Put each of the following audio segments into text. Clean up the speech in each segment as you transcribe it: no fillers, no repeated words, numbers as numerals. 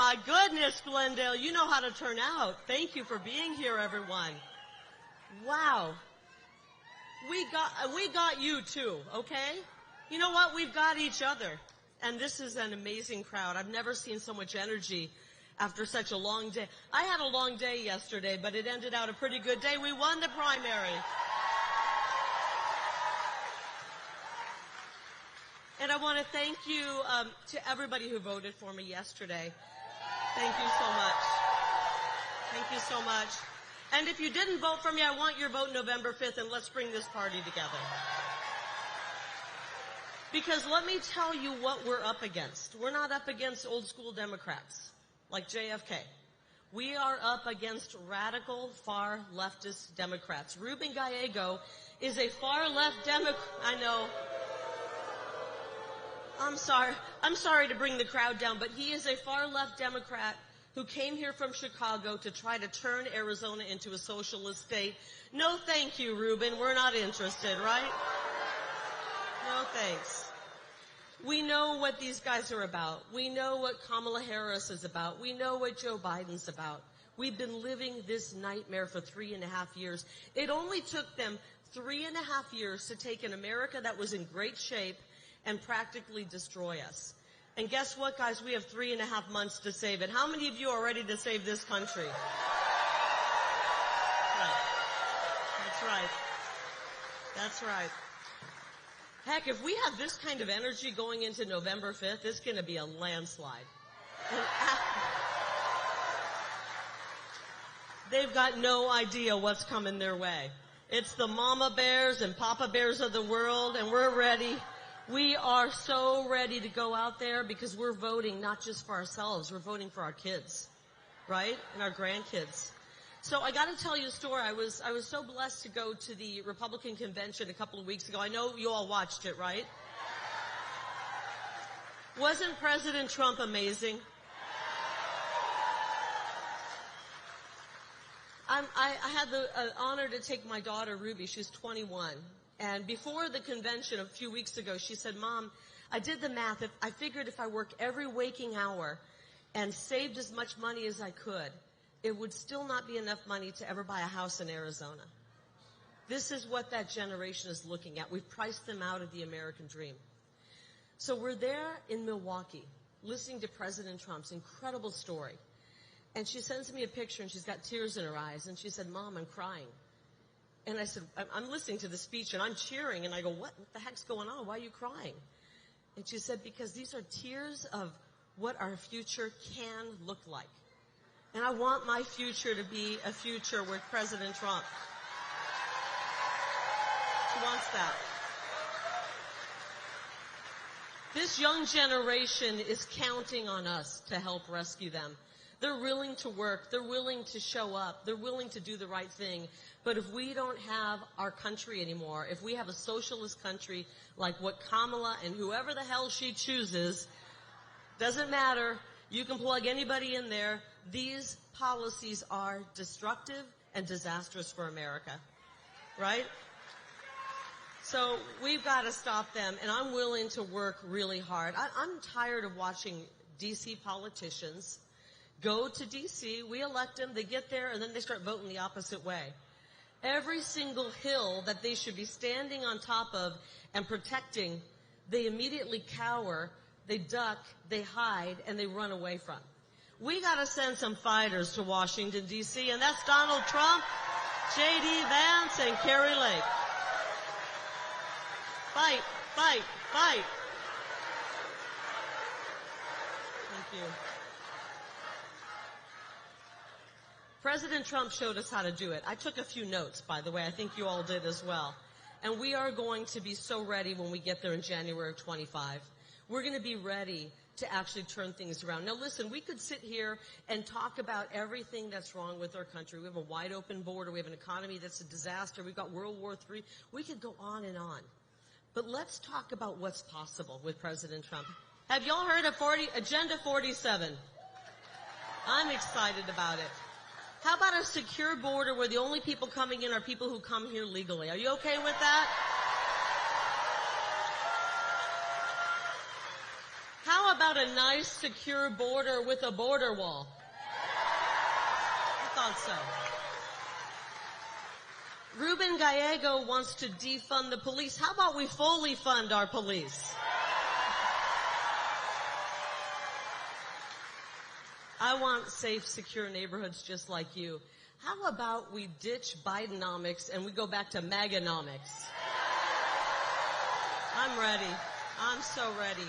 my goodness, Glendale, you know how to turn out. Thank you for being here, everyone. Wow. We got you too, okay? You know what? We've got each other. And this is an amazing crowd. I've never seen so much energy after such a long day. I had a long day yesterday, but it ended out a pretty good day. We won the primary. And I want to thank you to everybody who voted for me yesterday. Thank you so much. Thank you so much. And if you didn't vote for me, I want your vote November 5th, and let's bring this party together. Because let me tell you what we're up against. We're not up against old school Democrats like JFK. We are up against radical far leftist Democrats. Ruben Gallego is a far left Democrat. I know. I'm sorry to bring the crowd down, but he is a far left Democrat who came here from Chicago to try to turn Arizona into a socialist state. No thank you, Ruben. We're not interested, right? No thanks. We know what these guys are about. We know what Kamala Harris is about. We know what Joe Biden's about. We've been living this nightmare for 3.5 years. It only took them 3.5 years to take an America that was in great shape and practically destroy us. And guess what, guys? We have 3.5 months to save it. How many of you are ready to save this country? Right. That's right. That's right. Heck, if we have this kind of energy going into November 5th, it's going to be a landslide. And they've got no idea what's coming their way. It's the mama bears and papa bears of the world, and we're ready. We are so ready to go out there because we're voting not just for ourselves, we're voting for our kids, right? And our grandkids. So I got to tell you a story. I was so blessed to go to the Republican convention a couple of weeks ago. I know you all watched it, right? Wasn't President Trump amazing? I had the honor to take my daughter, Ruby. She's 21. And before the convention a few weeks ago, she said, Mom, I did the math. I figured if I work every waking hour and saved as much money as I could, it would still not be enough money to ever buy a house in Arizona. This is what that generation is looking at. We've priced them out of the American dream. So we're there in Milwaukee, listening to President Trump's incredible story. And she sends me a picture, and she's got tears in her eyes. And she said, Mom, I'm crying. And I said, I'm listening to the speech, and I'm cheering. And I go, what the heck's going on? Why are you crying? And she said, because these are tears of what our future can look like. And I want my future to be a future with President Trump. She wants that. This young generation is counting on us to help rescue them. They're willing to work. They're willing to show up. They're willing to do the right thing. But if we don't have our country anymore, if we have a socialist country like what Kamala and whoever the hell she chooses, doesn't matter. You can plug anybody in there. These policies are destructive and disastrous for America, right? So we've got to stop them, and I'm willing to work really hard. I'm tired of watching D.C. politicians go to D.C., we elect them, they get there, and then they start voting the opposite way. Every single hill that they should be standing on top of and protecting, they immediately cower, they duck, they hide, and they run away from. We got to send some fighters to Washington, D.C., and that's Donald Trump, J.D. Vance, and Kari Lake. Fight, fight, fight. Thank you. President Trump showed us how to do it. I took a few notes, by the way. I think you all did as well. And we are going to be so ready when we get there in January of 25. We're going to be ready to actually turn things around. Now, listen, we could sit here and talk about everything that's wrong with our country. We have a wide open border. We have an economy that's a disaster. We've got World War III. We could go on and on. But let's talk about what's possible with President Trump. Have y'all heard of Agenda 47? I'm excited about it. How about a secure border where the only people coming in are people who come here legally? Are you okay with that? How about a nice, secure border with a border wall? I thought so. Ruben Gallego wants to defund the police. How about we fully fund our police? I want safe, secure neighborhoods just like you. How about we ditch Bidenomics and we go back to MAGAnomics? I'm ready. I'm so ready.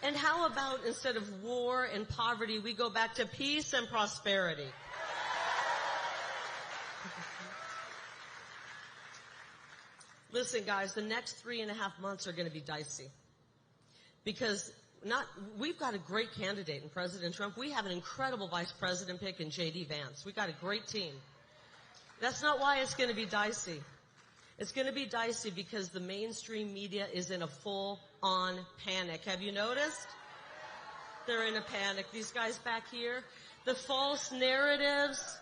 And how about instead of war and poverty, we go back to peace and prosperity? Listen, guys, the next 3.5 months are going to be dicey. Because we've got a great candidate in President Trump. We have an incredible vice president pick in J.D. Vance. We've got a great team. That's not why it's going to be dicey. It's going to be dicey because the mainstream media is in a full-on panic. Have you noticed? They're in a panic. These guys back here, the false narratives.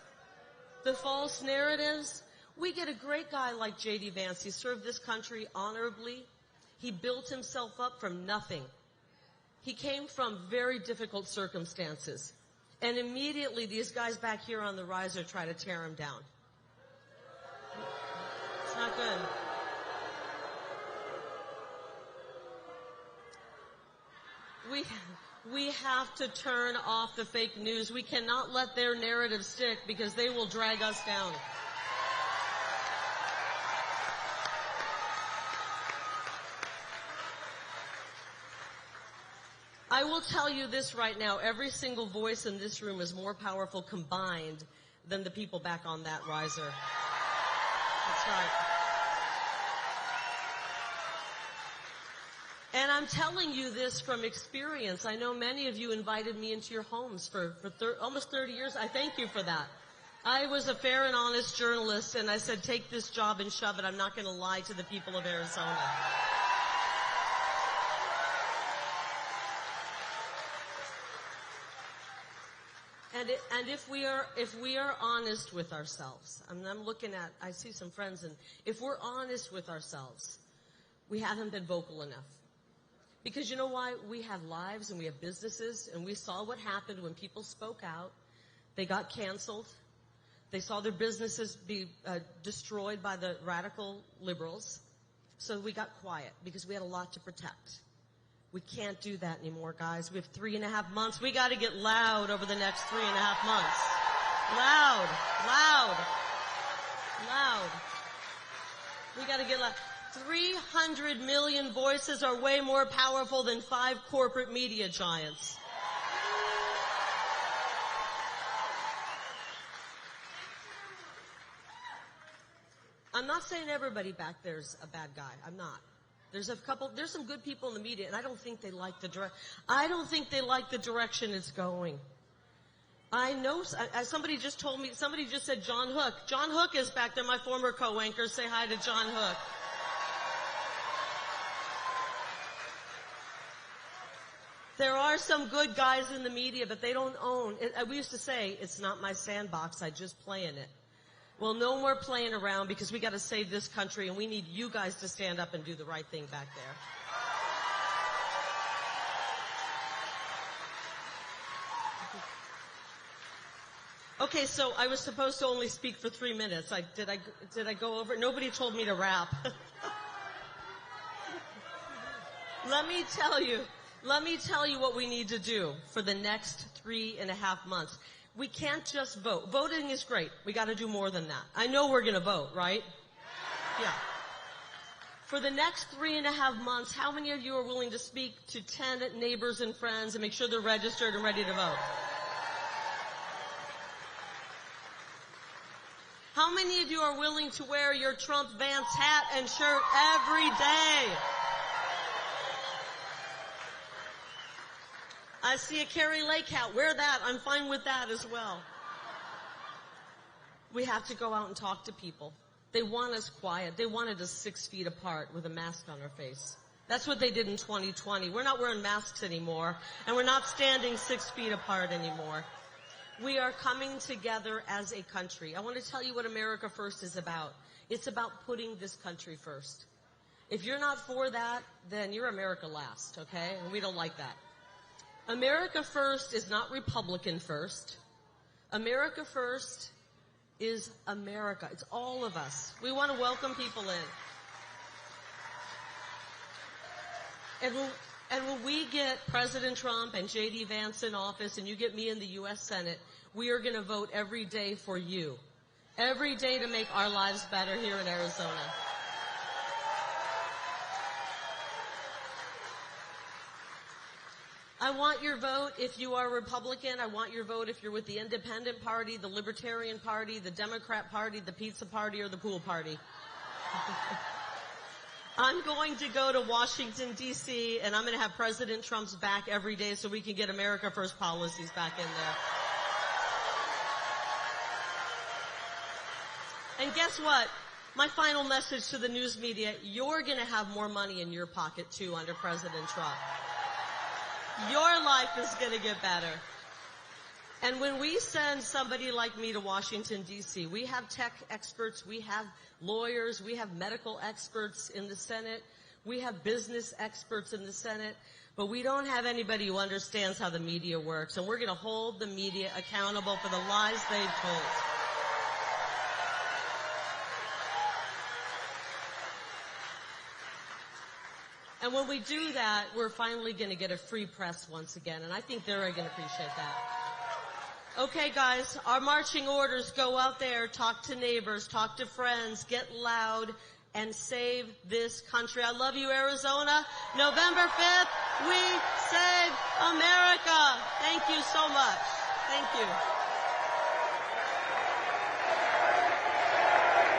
We get a great guy like J.D. Vance. He served this country honorably. He built himself up from nothing. He came from very difficult circumstances. And immediately these guys back here on the riser try to tear him down. It's not good. We have to turn off the fake news. We cannot let their narrative stick because they will drag us down. I will tell you this right now. Every single voice in this room is more powerful combined than the people back on that riser. That's right. And I'm telling you this from experience. I know many of you invited me into your homes for almost 30 years. I thank you for that. I was a fair and honest journalist, and I said, take this job and shove it. I'm not going to lie to the people of Arizona. And if we are honest with ourselves, I'm looking at, I see some friends, and if we're honest with ourselves, we haven't been vocal enough. Because you know why? We have lives and we have businesses, and we saw what happened when people spoke out. They got canceled. They saw their businesses be destroyed by the radical liberals. So we got quiet because we had a lot to protect. We can't do that anymore, guys. We have 3.5 months. We got to get loud over the next 3.5 months. Loud, loud, loud. We got to get loud. 300 million voices are way more powerful than 5 corporate media giants. I'm not saying everybody back there's a bad guy. I'm not. There's some good people in the media, and I don't think they like the direction it's going. I know, somebody just told me, somebody just said John Hook. John Hook is back there, my former co-anchor. Say hi to John Hook. There are some good guys in the media, but they don't own. We used to say, it's not my sandbox, I just play in it. Well, no more playing around because we got to save this country, and we need you guys to stand up and do the right thing back there. Okay, so I was supposed to only speak for 3 minutes. Did I go over? Nobody told me to wrap. Let me tell you what we need to do for the next 3.5 months. We can't just vote. Voting is great. We got to do more than that. I know we're going to vote, right? Yeah. For the next 3.5 months, how many of you are willing to speak to 10 neighbors and friends and make sure they're registered and ready to vote? How many of you are willing to wear your Trump-Vance hat and shirt every day? I see a Kari Lake hat. Wear that. I'm fine with that as well. We have to go out and talk to people. They want us quiet. They wanted us 6 feet apart with a mask on our face. That's what they did in 2020. We're not wearing masks anymore, and we're not standing 6 feet apart anymore. We are coming together as a country. I want to tell you what America First is about. It's about putting this country first. If you're not for that, then you're America last, okay? And we don't like that. America first is not Republican first. America first is America. It's all of us. We want to welcome people in. And when we get President Trump and J.D. Vance in office and you get me in the U.S. Senate, we are going to vote every day for you. Every day to make our lives better here in Arizona. I want your vote if you are Republican. I want your vote if you're with the Independent Party, the Libertarian Party, the Democrat Party, the Pizza Party, or the Pool Party. I'm going to go to Washington, D.C., and I'm going to have President Trump's back every day so we can get America First policies back in there. And guess what? My final message to the news media, you're going to have more money in your pocket, too, under President Trump. Your life is going to get better. And when we send somebody like me to Washington, D.C., we have tech experts, we have lawyers, we have medical experts in the Senate, we have business experts in the Senate, but we don't have anybody who understands how the media works. And we're going to hold the media accountable for the lies they've told. And when we do that, we're finally going to get a free press once again. And I think they're going to appreciate that. Okay, guys, our marching orders: go out there, talk to neighbors, talk to friends, get loud, and save this country. I love you, Arizona. November 5th, we save America. Thank you so much. Thank you.